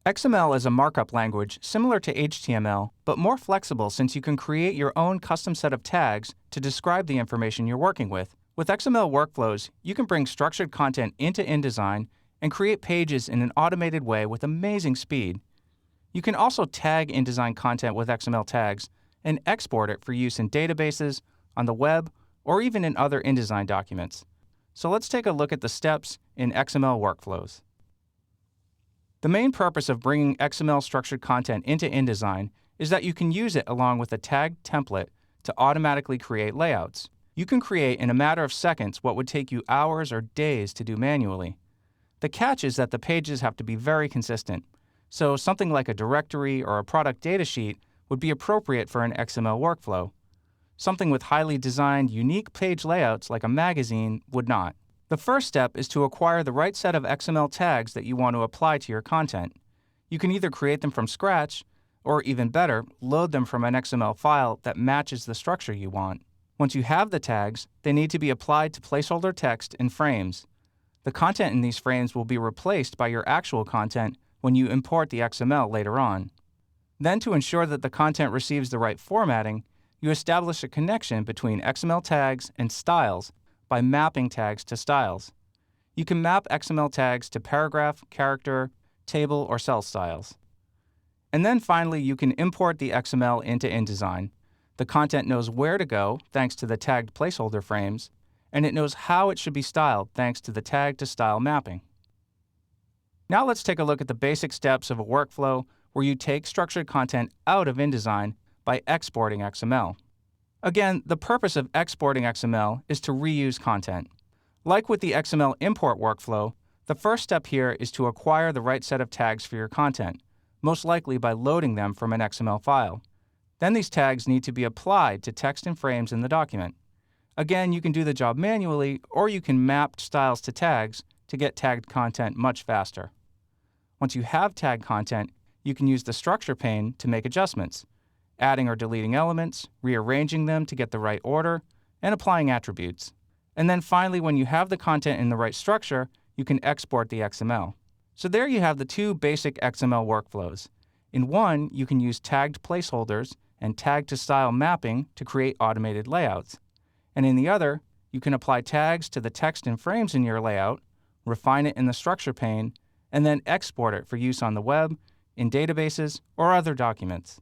XML is a markup language similar to HTML, but more flexible since you can create your own custom set of tags to describe the information you're working with. With XML workflows, you can bring structured content into InDesign and create pages in an automated way with amazing speed. You can also tag InDesign content with XML tags and export it for use in databases, on the web, or even in other InDesign documents. So let's take a look at the steps in XML workflows. The main purpose of bringing XML structured content into InDesign is that you can use it along with a tagged template to automatically create layouts. You can create in a matter of seconds what would take you hours or days to do manually. The catch is that the pages have to be very consistent, so something like a directory or a product data sheet would be appropriate for an XML workflow. Something with highly designed, unique page layouts like a magazine would not. The first step is to acquire the right set of XML tags that you want to apply to your content. You can either create them from scratch, or even better, load them from an XML file that matches the structure you want. Once you have the tags, they need to be applied to placeholder text in frames. The content in these frames will be replaced by your actual content when you import the XML later on. Then, to ensure that the content receives the right formatting, you establish a connection between XML tags and styles by mapping tags to styles. You can map XML tags to paragraph, character, table, or cell styles. And then finally, you can import the XML into InDesign. The content knows where to go thanks to the tagged placeholder frames, and it knows how it should be styled thanks to the tag to style mapping. Now let's take a look at the basic steps of a workflow where you take structured content out of InDesign by exporting XML. Again, the purpose of exporting XML is to reuse content. Like with the XML import workflow, the first step here is to acquire the right set of tags for your content, most likely by loading them from an XML file. Then these tags need to be applied to text and frames in the document. Again, you can do the job manually, or you can map styles to tags to get tagged content much faster. Once you have tagged content, you can use the structure pane to make adjustments, adding or deleting elements, rearranging them to get the right order, and applying attributes. And then finally, when you have the content in the right structure, you can export the XML. So there you have the two basic XML workflows. In one, you can use tagged placeholders and tag to style mapping to create automated layouts. And in the other, you can apply tags to the text and frames in your layout, refine it in the structure pane, and then export it for use on the web, in databases, or other documents.